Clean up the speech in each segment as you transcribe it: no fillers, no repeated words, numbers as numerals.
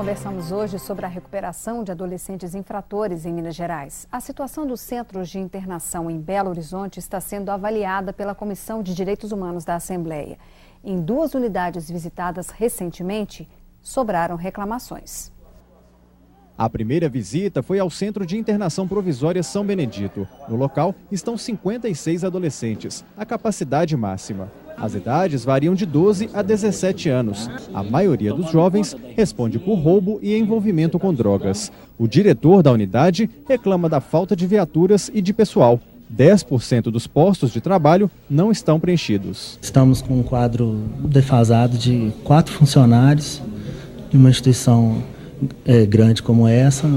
conversamos hoje sobre a recuperação de adolescentes infratores em Minas Gerais. A situação dos centros de internação em Belo Horizonte está sendo avaliada pela Comissão de Direitos Humanos da Assembleia. Em 2 unidades visitadas recentemente, sobraram reclamações. A primeira visita foi ao Centro de Internação Provisória São Benedito. No local estão 56 adolescentes, a capacidade máxima. As idades variam de 12 a 17 anos. A maioria dos jovens responde por roubo e envolvimento com drogas. O diretor da unidade reclama da falta de viaturas e de pessoal. 10% dos postos de trabalho não estão preenchidos. Estamos com um quadro defasado de 4 funcionários de uma instituição grande como essa.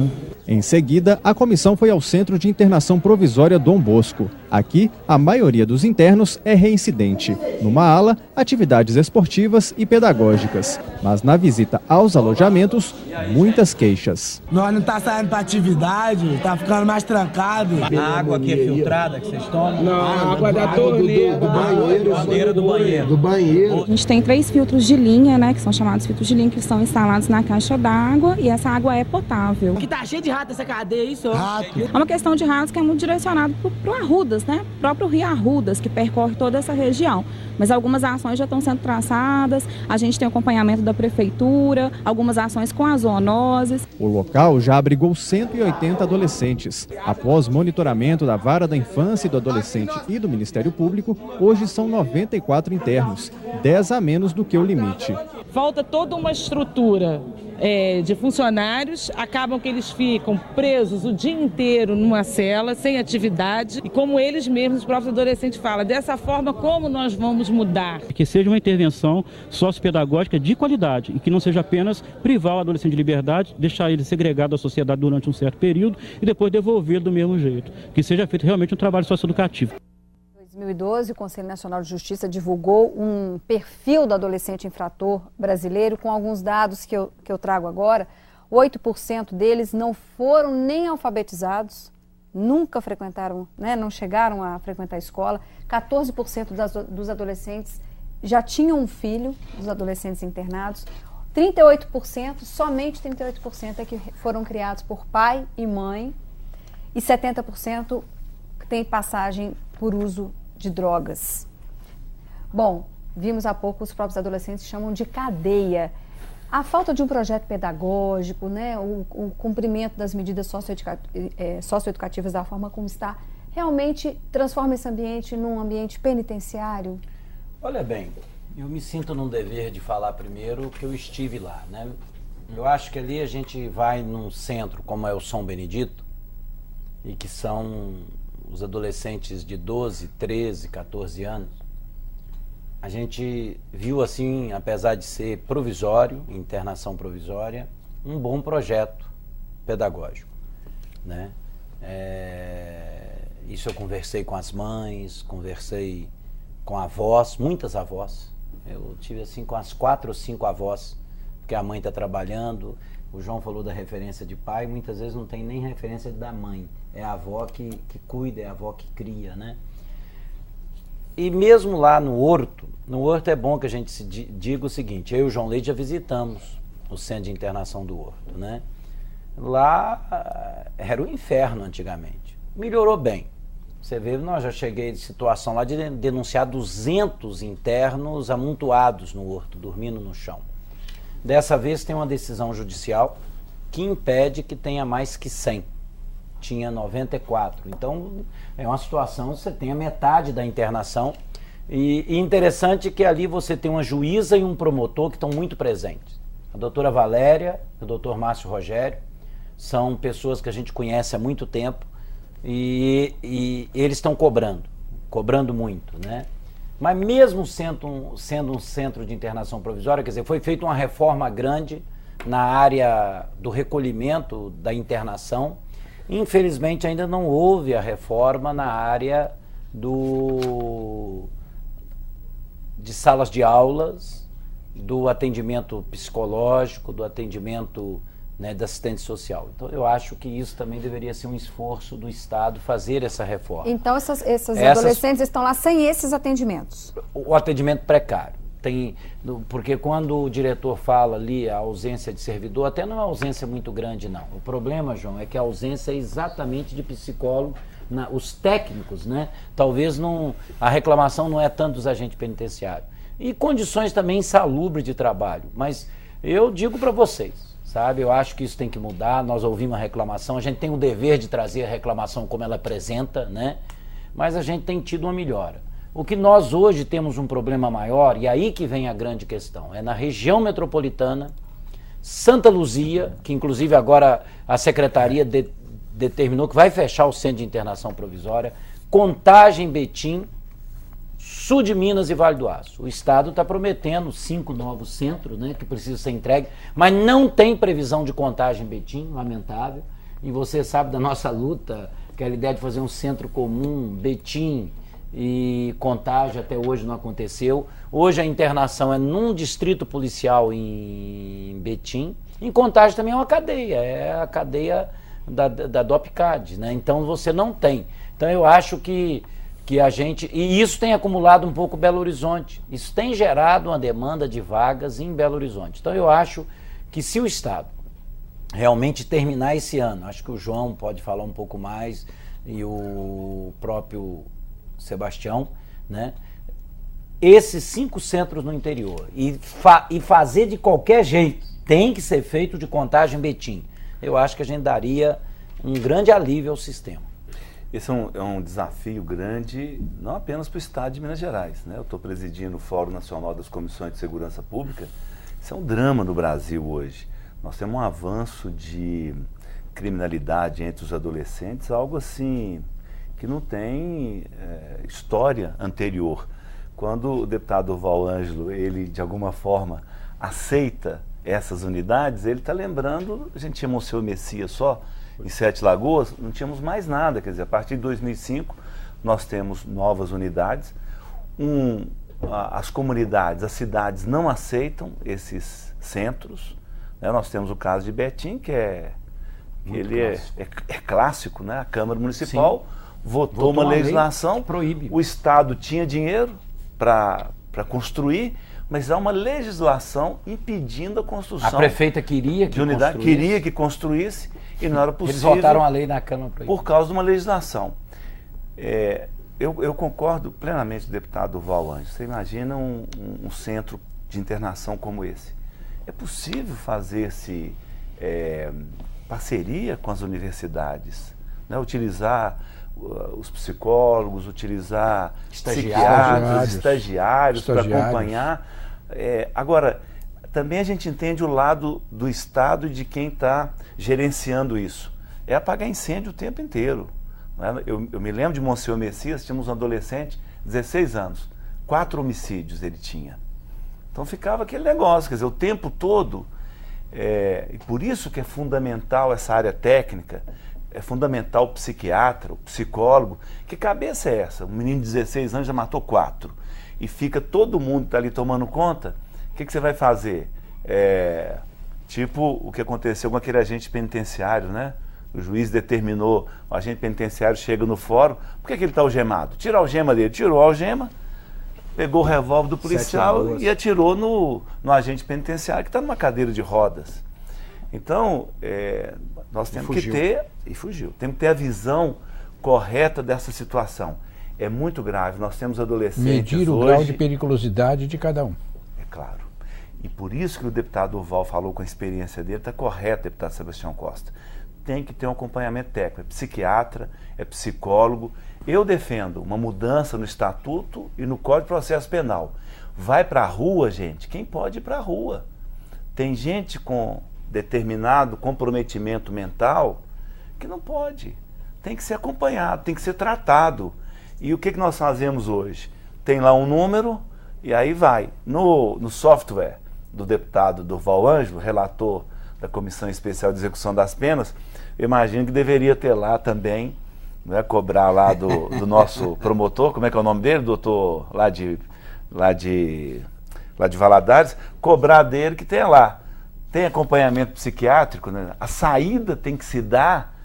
Em seguida, a comissão foi ao Centro de Internação Provisória Dom Bosco. Aqui, a maioria dos internos é reincidente. Numa ala, atividades esportivas e pedagógicas. Mas na visita aos alojamentos, muitas queixas. Nós não tá saindo para atividade, tá ficando mais trancado. A água aqui é filtrada que vocês tomam? Não, a água da torneira. Do banheiro. A gente tem 3 filtros de linha, né, que são chamados filtros de linha, que são instalados na caixa d'água e essa água é potável. Que tá cheio de rato essa cadeia, isso? Rato. É uma questão de ratos que é muito direcionado pro Arrudas, né? O próprio rio Arrudas, que percorre toda essa região. Mas algumas ações já estão sendo traçadas, a gente tem acompanhamento da prefeitura, algumas ações com as zoonoses. O local já abrigou 180 adolescentes. Após monitoramento da Vara da Infância e do Adolescente e do Ministério Público, hoje são 94 internos, 10 a menos do que o limite. Falta toda uma estrutura de funcionários, acabam que eles ficam presos o dia inteiro numa cela, sem atividade, e como eles mesmos, os próprios adolescentes falam, dessa forma como nós vamos mudar? Que seja uma intervenção sociopedagógica de qualidade e que não seja apenas privar o adolescente de liberdade, deixar ele segregado da sociedade durante um certo período e depois devolver do mesmo jeito. Que seja feito realmente um trabalho socioeducativo. Em 2012, o Conselho Nacional de Justiça divulgou um perfil do adolescente infrator brasileiro com alguns dados que eu trago agora. 8% deles não foram nem alfabetizados, nunca frequentaram, né, não chegaram a frequentar a escola. 14% dos adolescentes já tinham um filho, dos adolescentes internados. 38%, somente 38% é que foram criados por pai e mãe. E 70% tem passagem por uso de drogas. Bom, vimos há pouco os próprios adolescentes chamam de cadeia. A falta de um projeto pedagógico, né, o cumprimento das medidas socioeducativas da forma como está, realmente transforma esse ambiente num ambiente penitenciário? Olha bem, eu me sinto num dever de falar primeiro que eu estive lá, né? Eu acho que ali a gente vai num centro como é o São Benedito e que são os adolescentes de 12, 13, 14 anos, a gente viu assim, apesar de ser provisório, internação provisória, um bom projeto pedagógico, né? Isso eu conversei com as mães, conversei com avós, muitas avós. Eu tive assim com as 4 ou 5 avós, porque a mãe está trabalhando. O João falou da referência de pai, muitas vezes não tem nem referência da mãe. É a avó que cuida, é a avó que cria, né? E mesmo lá no Horto é bom que a gente diga o seguinte, eu e o João Leite já visitamos o centro de internação do Horto, né? Lá era o inferno antigamente. Melhorou bem. Você vê, nós já cheguei de situação lá de denunciar 200 internos amontoados no Horto, dormindo no chão. Dessa vez tem uma decisão judicial que impede que tenha mais que 100. Tinha 94. Então, é uma situação, você tem a metade da internação. E interessante que ali você tem uma juíza e um promotor que estão muito presentes. A doutora Valéria e o doutor Márcio Rogério são pessoas que a gente conhece há muito tempo e eles estão cobrando muito, né? Mas mesmo sendo um centro de internação provisória, quer dizer, foi feita uma reforma grande na área do recolhimento da internação. Infelizmente ainda não houve a reforma na área de salas de aulas, do atendimento psicológico, do atendimento, né, da assistente social. Então eu acho que isso também deveria ser um esforço do Estado fazer essa reforma. Então essas adolescentes estão lá sem esses atendimentos? O atendimento precário. Porque quando o diretor fala ali a ausência de servidor, até não é uma ausência muito grande, não. O problema, João, é que a ausência é exatamente de psicólogo, os técnicos, né? Talvez a reclamação não é tanto dos agentes penitenciários. E condições também insalubres de trabalho. Mas eu digo para vocês, sabe? Eu acho que isso tem que mudar. Nós ouvimos a reclamação, a gente tem o dever de trazer a reclamação como ela apresenta, né? Mas a gente tem tido uma melhora. O que nós hoje temos um problema maior, e aí que vem a grande questão, é na região metropolitana, Santa Luzia, que inclusive agora a secretaria determinou que vai fechar o centro de internação provisória, Contagem, Betim, sul de Minas e Vale do Aço. O Estado está prometendo 5 novos centros, né, que precisam ser entregues, mas não tem previsão de Contagem em Betim, lamentável. E você sabe da nossa luta, que a ideia de fazer um centro comum, Betim e Contagem, até hoje não aconteceu. Hoje a internação é num distrito policial em Betim. Em Contagem também é uma cadeia, é a cadeia da DOPCAD, né? Então você não tem. Então eu acho que a gente... E isso tem acumulado um pouco Belo Horizonte. Isso tem gerado uma demanda de vagas em Belo Horizonte. Então eu acho que se o Estado realmente terminar esse ano, acho que o João pode falar um pouco mais, e o próprio Sebastião, né? Esses 5 centros no interior, e fazer de qualquer jeito, tem que ser feito de Contagem Betim. Eu acho que a gente daria um grande alívio ao sistema. Esse é um desafio grande, não apenas para o Estado de Minas Gerais, né? Eu estou presidindo o Fórum Nacional das Comissões de Segurança Pública. Isso é um drama no Brasil hoje. Nós temos um avanço de criminalidade entre os adolescentes, algo assim que não tem história anterior. Quando o deputado Durval Ângelo, ele de alguma forma aceita essas unidades, ele está lembrando, a gente tinha Monsenhor Messias só, em Sete Lagoas, não tínhamos mais nada, quer dizer, a partir de 2005 nós temos novas unidades, as comunidades, as cidades não aceitam esses centros, né? Nós temos o caso de Betim, que ele é clássico, né? A Câmara Municipal votou uma legislação que proíbe. O Estado tinha dinheiro para construir, mas há uma legislação impedindo a construção. A prefeita queria que construísse e não era possível. Eles votaram a lei na Câmara por causa de uma legislação. Eu concordo plenamente com o deputado Durval Ângelo. Você imagina um centro de internação como esse. É possível fazer-se parceria com as universidades, né? Utilizar os psicólogos, utilizar psiquiatras, estagiários para acompanhar. Agora, também a gente entende o lado do Estado e de quem está gerenciando isso. É apagar incêndio o tempo inteiro. Né? Eu me lembro de Monsenhor Messias, tínhamos um adolescente, 16 anos, 4 homicídios ele tinha. Então ficava aquele negócio, quer dizer, o tempo todo, e por isso que é fundamental essa área técnica, é fundamental o psiquiatra, o psicólogo. Que cabeça é essa? Um menino de 16 anos já matou 4. E fica todo mundo que está ali tomando conta. O que você vai fazer? Tipo o que aconteceu com aquele agente penitenciário, né? O juiz determinou, o agente penitenciário chega no fórum, por que ele está algemado? Tira a algema dele. Tirou a algema, pegou o revólver do policial e atirou no agente penitenciário que está numa cadeira de rodas. Então, nós temos que ter... E fugiu. Temos que ter a visão correta dessa situação. É muito grave. Nós temos adolescentes medir o grau de periculosidade de cada um. É claro. E por isso que o deputado Durval falou com a experiência dele, está correto, deputado Sebastião Costa. Tem que ter um acompanhamento técnico. É psiquiatra, é psicólogo. Eu defendo uma mudança no Estatuto e no Código de Processo Penal. Vai para a rua, gente. Quem pode ir para a rua? Tem gente com determinado comprometimento mental que não pode. Tem que ser acompanhado, tem que ser tratado. E o que nós fazemos hoje? Tem lá um número e aí vai. No software do deputado Durval Ângelo, relator da Comissão Especial de Execução das Penas, eu imagino que deveria ter lá também, né, cobrar lá do nosso promotor, como é que é o nome dele, doutor, lá de Valadares, cobrar dele que tenha lá. Tem acompanhamento psiquiátrico, né? A saída tem que se dar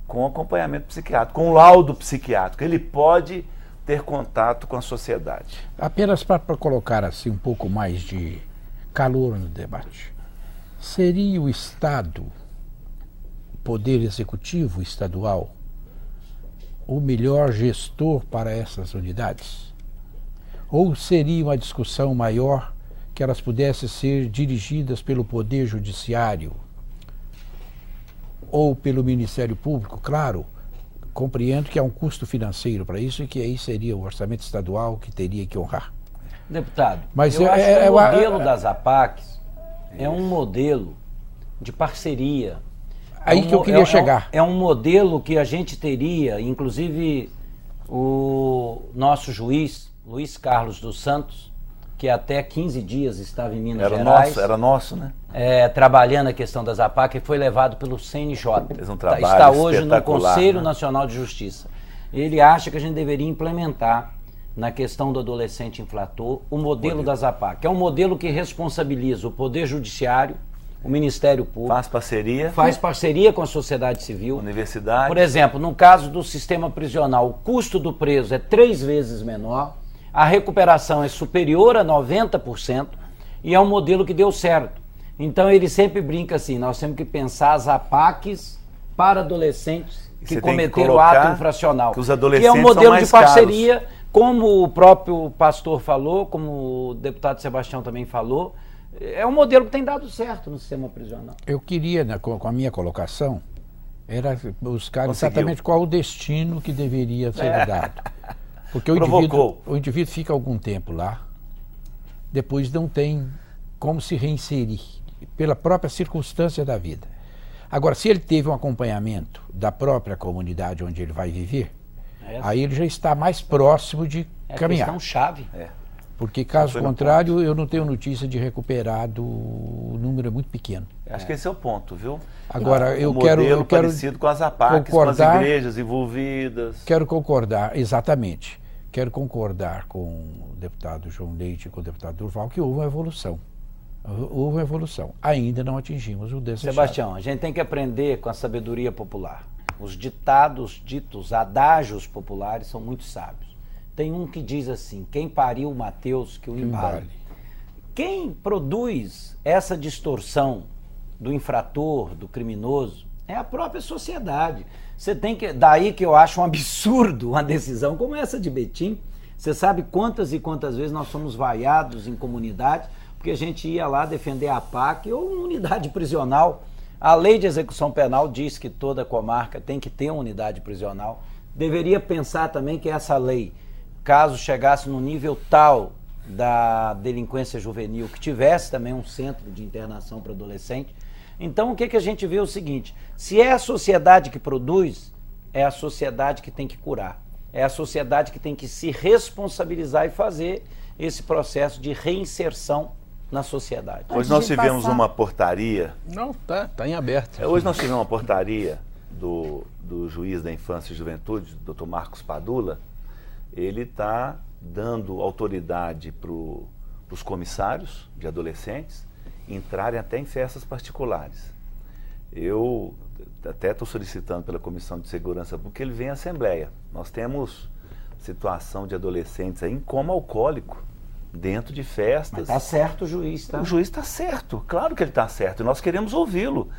com acompanhamento psiquiátrico, com laudo psiquiátrico. Ele pode ter contato com a sociedade. Apenas para colocar assim um pouco mais de calor no debate. Seria o Estado, o Poder Executivo estadual, o melhor gestor para essas unidades? Ou seria uma discussão maior que elas pudessem ser dirigidas pelo Poder Judiciário ou pelo Ministério Público? Claro, compreendo que há um custo financeiro para isso e que aí seria o orçamento estadual que teria que honrar. Deputado, mas eu acho que o modelo das APACs é um modelo de parceria. Aí que eu queria chegar. É um modelo que a gente teria, inclusive o nosso juiz, Luiz Carlos dos Santos, que até 15 dias estava em Minas Gerais. Era nosso, né? Trabalhando a questão das APAC, e foi levado pelo CNJ. Fez um trabalho está hoje no Conselho né? Nacional de Justiça. Ele acha que a gente deveria implementar na questão do adolescente infrator o modelo das APAC. É um modelo que responsabiliza o Poder Judiciário, o Ministério Público. Faz parceria com a sociedade civil. Universidade. Por exemplo, no caso do sistema prisional, o custo do preso é 3 vezes menor, a recuperação é superior a 90% e é um modelo que deu certo. Então ele sempre brinca assim, nós temos que pensar as APACs para adolescentes que cometeram ato infracional. Que os adolescentes que é um modelo de parceria, caros. Como o próprio pastor falou, como o deputado Sebastião também falou, é um modelo que tem dado certo no sistema prisional. Eu queria, né, com a minha colocação, era buscar exatamente qual o destino que deveria ser dado. Porque o indivíduo fica algum tempo lá, depois não tem como se reinserir, pela própria circunstância da vida. Agora, se ele teve um acompanhamento da própria comunidade onde ele vai viver, aí ele já está mais próximo de caminhar. É a questão-chave. Porque, caso contrário, eu não tenho notícia de recuperado, o número é muito pequeno. Acho que esse é o ponto, viu? Agora, eu quero parecido com as APACs, com as igrejas envolvidas. Quero concordar, exatamente. Quero concordar com o deputado João Leite e com o deputado Durval que houve uma evolução. Houve uma evolução. Ainda não atingimos o desejado. Sebastião, a gente tem que aprender com a sabedoria popular. Os ditos adágios populares são muito sábios. Tem um que diz assim, quem pariu Mateus que o embale. Quem produz essa distorção do infrator, do criminoso, é a própria sociedade. Você tem que, daí que eu acho um absurdo uma decisão como essa de Betim. Você sabe quantas e quantas vezes nós somos vaiados em comunidades porque a gente ia lá defender a APAC ou uma unidade prisional. A lei de execução penal diz que toda comarca tem que ter uma unidade prisional. Deveria pensar também que essa lei, caso chegasse no nível tal da delinquência juvenil, que tivesse também um centro de internação para adolescente. Então o que a gente vê é o seguinte, se é a sociedade que produz, é a sociedade que tem que curar. É a sociedade que tem que se responsabilizar e fazer esse processo de reinserção na sociedade. Hoje nós tivemos uma portaria... Não, tá em aberto. Hoje nós tivemos uma portaria do juiz da Infância e Juventude, Dr. Marcos Padula. Ele está dando autoridade para os comissários de adolescentes entrarem até em festas particulares. Eu até estou solicitando pela Comissão de Segurança Pública que ele venha à Assembleia. Nós temos situação de adolescentes aí em coma alcoólico, dentro de festas. Mas está certo o juiz, tá? O juiz está certo, claro que ele está certo, e nós queremos ouvi-lo.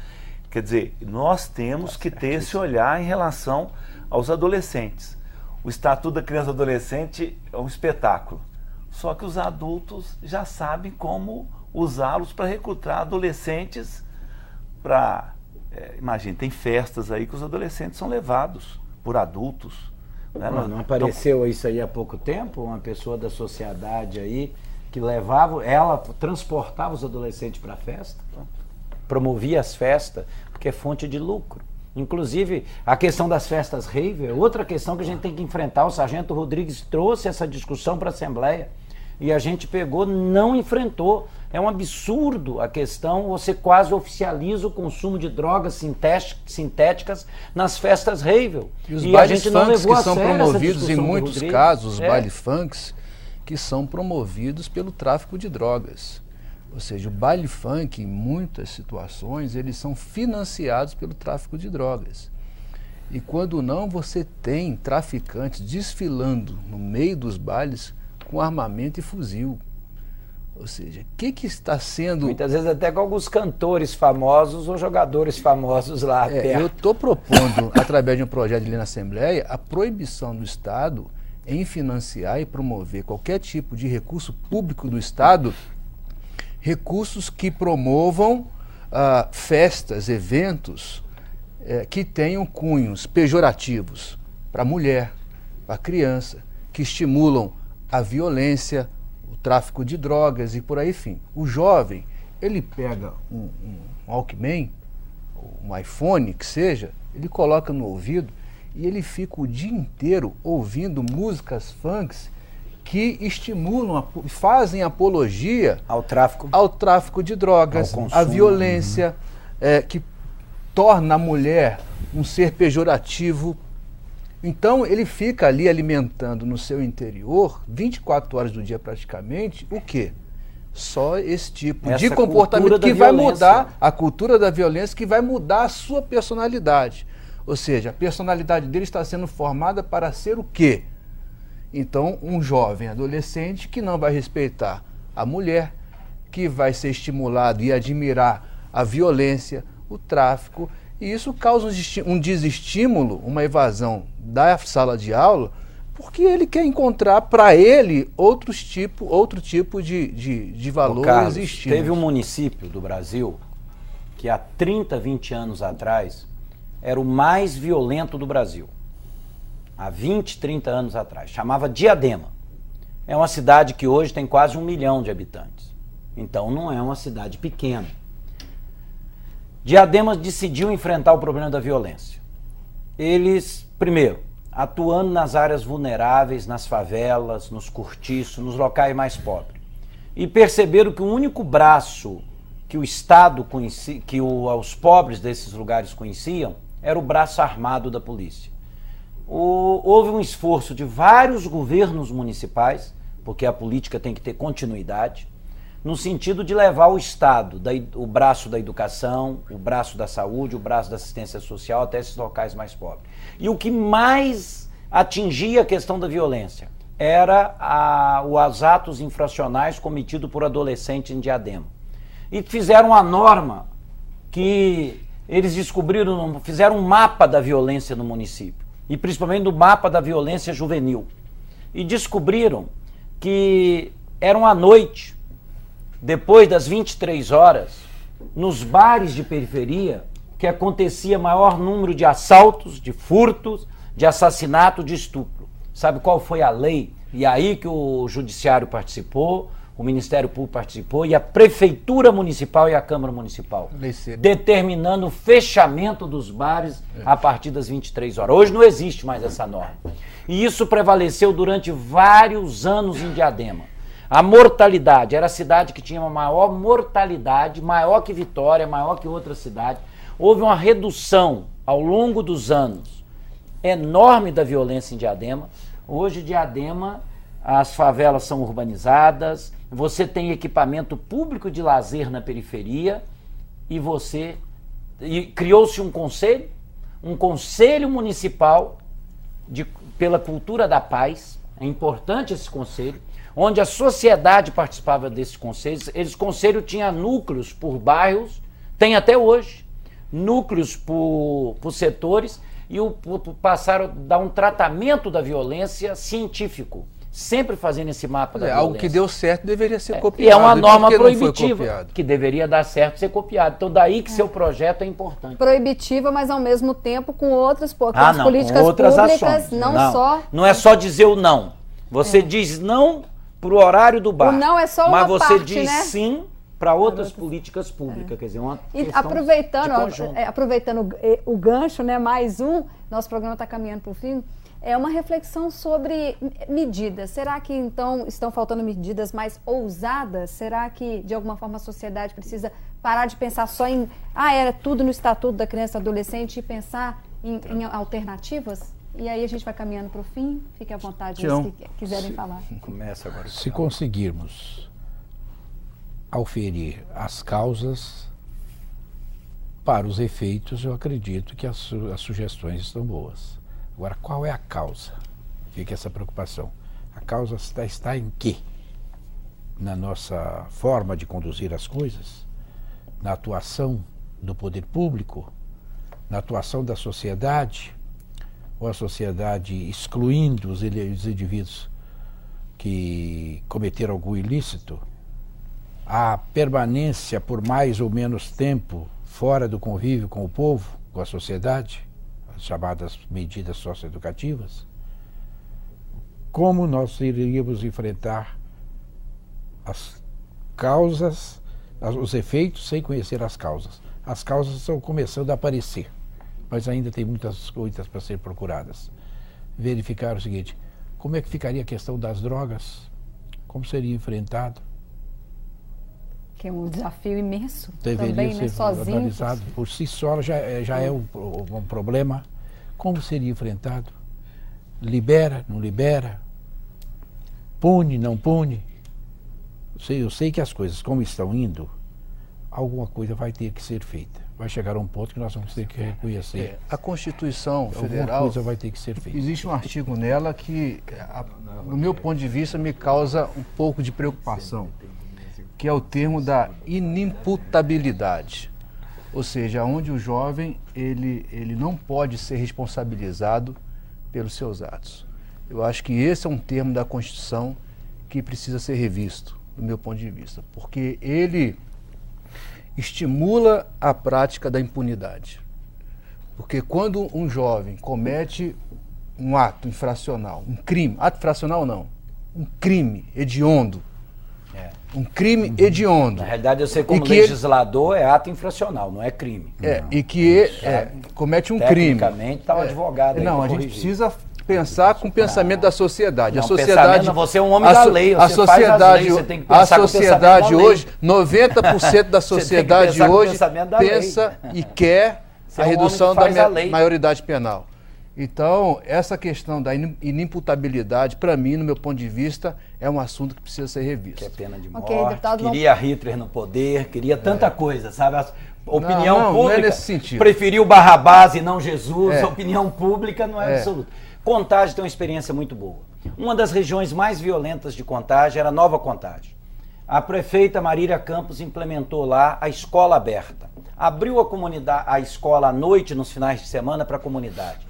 Quer dizer, nós temos que ter esse olhar em relação aos adolescentes. O Estatuto da Criança e Adolescente é um espetáculo, só que os adultos já sabem como usá-los para recrutar adolescentes para... imagina, tem festas aí que os adolescentes são levados por adultos. Né? Não apareceu isso aí há pouco tempo? Uma pessoa da sociedade aí que levava, ela transportava os adolescentes para a festa, promovia as festas, porque é fonte de lucro. Inclusive, a questão das festas rave é outra questão que a gente tem que enfrentar. O Sargento Rodrigues trouxe essa discussão para a Assembleia e a gente pegou, não enfrentou. É um absurdo a questão, você quase oficializa o consumo de drogas sintéticas nas festas rave. E os bailes funks que são promovidos em muitos casos, os bailes funks que são promovidos pelo tráfico de drogas. Ou seja, o baile funk, em muitas situações, eles são financiados pelo tráfico de drogas. E quando não, você tem traficantes desfilando no meio dos bailes com armamento e fuzil. Ou seja, o que está sendo... Muitas vezes até com alguns cantores famosos ou jogadores famosos lá perto. Eu estou propondo, através de um projeto de lei na Assembleia, a proibição do Estado em financiar e promover qualquer tipo de recurso público do Estado, recursos que promovam festas, eventos que tenham cunhos pejorativos para a mulher, para a criança, que estimulam a violência, o tráfico de drogas e por aí, enfim. O jovem, ele pega um Walkman, um iPhone, que seja, ele coloca no ouvido e ele fica o dia inteiro ouvindo músicas funks que estimulam, fazem apologia ao tráfico de drogas, à violência, que torna a mulher um ser pejorativo. Então ele fica ali alimentando no seu interior, 24 horas do dia praticamente, o quê? Só esse tipo de comportamento que vai mudar a cultura da violência, que vai mudar a sua personalidade. Ou seja, a personalidade dele está sendo formada para ser o quê? Então, um jovem adolescente que não vai respeitar a mulher, que vai ser estimulado e admirar a violência, o tráfico, e isso causa um desestímulo, uma evasão da sala de aula, porque ele quer encontrar para ele outro tipo de valores Carlos, e estímulos. Teve um município do Brasil que há 30, 20 anos atrás era o mais violento do Brasil. Há 20, 30 anos atrás. Chamava Diadema. É uma cidade que hoje tem quase 1 milhão de habitantes. Então não é uma cidade pequena. Diadema decidiu enfrentar o problema da violência. Eles, primeiro, atuando nas áreas vulneráveis, nas favelas, nos cortiços, nos locais mais pobres. E perceberam que o único braço que o Estado conhecia, que os pobres desses lugares conheciam, era o braço armado da polícia. Houve um esforço de vários governos municipais, porque a política tem que ter continuidade, no sentido de levar o Estado, o braço da educação, o braço da saúde, o braço da assistência social até esses locais mais pobres. E o que mais atingia a questão da violência era os atos infracionais cometidos por adolescentes em Diadema. E fizeram uma norma que eles descobriram, fizeram um mapa da violência no município, e principalmente do mapa da violência juvenil. E descobriram que eram à noite, depois das 23 horas, nos bares de periferia, que acontecia maior número de assaltos, de furtos, de assassinato, de estupro. Sabe qual foi a lei? E aí que o Judiciário participou, o Ministério Público participou e a Prefeitura Municipal e a Câmara Municipal, determinando o fechamento dos bares a partir das 23 horas. Hoje não existe mais essa norma. E isso prevaleceu durante vários anos em Diadema. A mortalidade, era a cidade que tinha uma maior mortalidade, maior que Vitória, maior que outra cidade. Houve uma redução ao longo dos anos enorme da violência em Diadema. Hoje, Diadema, as favelas são urbanizadas, você tem equipamento público de lazer na periferia e criou-se um conselho municipal pela cultura da paz. É importante esse conselho, onde a sociedade participava desses conselhos. Esse conselho tinha núcleos por bairros, tem até hoje, núcleos por setores, e passaram a dar um tratamento da violência científico, sempre fazendo esse mapa da violência. Algo que deu certo deveria ser copiado. E é uma norma proibitiva, que deveria dar certo ser copiado. Então daí que seu projeto é importante. Proibitiva, mas ao mesmo tempo com outras políticas públicas, ações. Não é só dizer o não. Você diz não para o horário do bar. O não é só uma mas você parte, diz né? sim para outras políticas públicas, quer dizer, uma questão aproveitando o gancho, né, mais um, nosso programa está caminhando para o fim, é uma reflexão sobre medidas. Será que então estão faltando medidas mais ousadas? Será que de alguma forma a sociedade precisa parar de pensar só em era tudo no Estatuto da Criança e Adolescente e pensar em alternativas? E aí a gente vai caminhando para o fim, fique à vontade se quiserem falar. Começa agora. Se conseguirmos auferir as causas Para os efeitos, eu acredito que as sugestões estão boas. Agora, qual é a causa? Fica essa preocupação. A causa está em quê? Na nossa forma de conduzir as coisas? Na atuação do poder público? Na atuação da sociedade? Ou a sociedade excluindo os indivíduos que cometeram algum ilícito? A permanência por mais ou menos tempo fora do convívio com o povo, com a sociedade, as chamadas medidas socioeducativas? Como nós iríamos enfrentar as causas, os efeitos, sem conhecer as causas? As causas estão começando a aparecer, mas ainda tem muitas coisas para ser procuradas. Verificar o seguinte: como é que ficaria a questão das drogas? Como seria enfrentado? Que é um desafio imenso. Deveria também, ser né? Sozinho. analisado. Por si só já é um problema. Como seria enfrentado? Libera, não libera? Pune, não pune? Eu sei que as coisas, como estão indo, alguma coisa vai ter que ser feita. Vai chegar a um ponto que nós vamos ter que reconhecer. A Constituição Federal, alguma coisa vai ter que ser feita. Existe um artigo nela que, no meu ponto de vista, me causa um pouco de preocupação, que é o termo da inimputabilidade. Ou seja, onde o jovem ele não pode ser responsabilizado pelos seus atos. Eu acho que esse é um termo da Constituição que precisa ser revisto, do meu ponto de vista, porque ele estimula a prática da impunidade. Porque quando um jovem comete um ato infracional, um crime, ato infracional não, um crime hediondo, um crime hediondo. Na realidade, eu sei como legislador é ato infracional, não é crime. E que comete um crime. Tecnicamente, está o advogado aí. Não, a gente precisa pensar com o pensamento da sociedade. Não, a sociedade, você é um homem da lei, você sociedade, você tem que a pensar sociedade hoje, 90% da sociedade hoje pensa e quer a redução da maioridade penal. Então, essa questão da inimputabilidade, para mim, no meu ponto de vista, é um assunto que precisa ser revisto. Que é pena de morte, queria Hitler no poder, queria tanta coisa, sabe? A opinião pública não é nesse sentido. Preferiu Barrabás e não Jesus, a opinião pública não é absoluta. Contagem tem uma experiência muito boa. Uma das regiões mais violentas de Contagem era Nova Contagem. A prefeita Marília Campos implementou lá a escola aberta. Abriu a escola à noite, nos finais de semana, para a comunidade.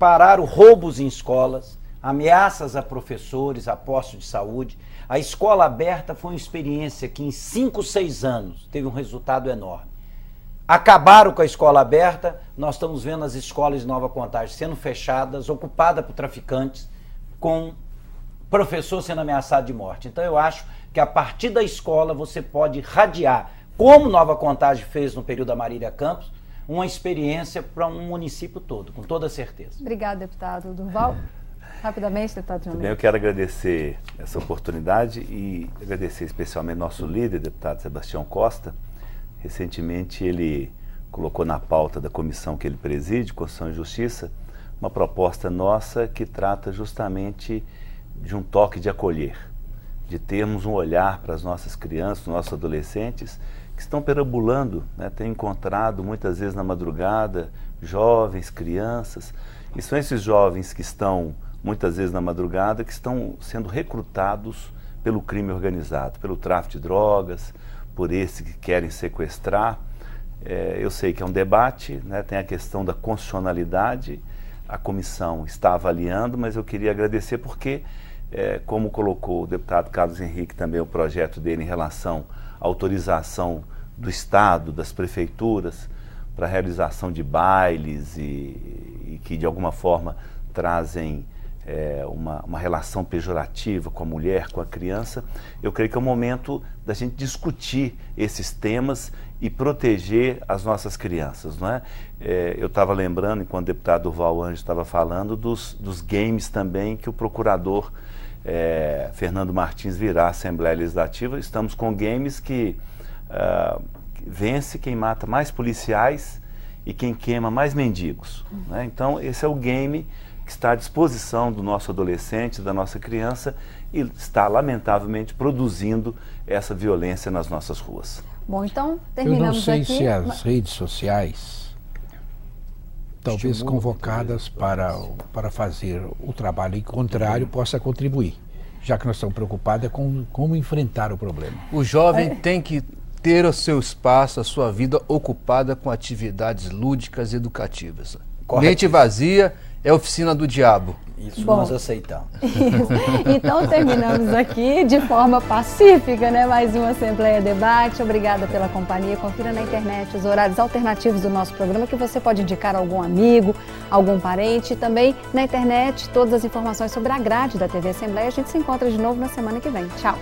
Pararam roubos em escolas, ameaças a professores, a postos de saúde. A escola aberta foi uma experiência que em 5, 6 anos teve um resultado enorme. Acabaram com a escola aberta, nós estamos vendo as escolas de Nova Contagem sendo fechadas, ocupadas por traficantes, com professor sendo ameaçado de morte. Então eu acho que a partir da escola você pode radiar, como Nova Contagem fez no período da Marília Campos, uma experiência para um município todo, com toda certeza. Obrigada, deputado Durval. Rapidamente, deputado João. Também eu quero agradecer essa oportunidade e agradecer especialmente nosso líder, deputado Sebastião Costa. Recentemente ele colocou na pauta da comissão que ele preside, Constituição e Justiça, uma proposta nossa que trata justamente de um toque de acolher, de termos um olhar para as nossas crianças, nossos adolescentes, que estão perambulando, né, têm encontrado muitas vezes na madrugada jovens, crianças, e são esses jovens que estão muitas vezes na madrugada que estão sendo recrutados pelo crime organizado, pelo tráfico de drogas, por esses que querem sequestrar. Eu sei que é um debate, né, tem a questão da constitucionalidade, a comissão está avaliando, mas eu queria agradecer porque, como colocou o deputado Carlos Henrique também o projeto dele em relação à autorização do Estado, das prefeituras, para a realização de bailes e que de alguma forma trazem uma relação pejorativa com a mulher, com a criança, eu creio que é o momento da gente discutir esses temas e proteger as nossas crianças, não é? Eu estava lembrando, enquanto o deputado Durval Anjos estava falando, dos games também que o procurador Fernando Martins virá à Assembleia Legislativa. Estamos com games que vence quem mata mais policiais e quem queima mais mendigos, né? Então esse é o game que está à disposição do nosso adolescente, da nossa criança, e está lamentavelmente produzindo essa violência nas nossas ruas. Bom, então terminamos aqui. Eu não sei se as redes sociais, talvez convocadas para fazer o trabalho contrário, possa contribuir, já que nós estamos preocupados com como enfrentar o problema. O jovem tem que ter o seu espaço, a sua vida ocupada com atividades lúdicas e educativas. Mente vazia é oficina do diabo. Isso nós aceitamos. Então terminamos aqui de forma pacífica, né? Mais uma Assembleia Debate. Obrigada pela companhia. Confira na internet os horários alternativos do nosso programa, que você pode indicar a algum amigo, algum parente. E também na internet todas as informações sobre a grade da TV Assembleia. A gente se encontra de novo na semana que vem. Tchau.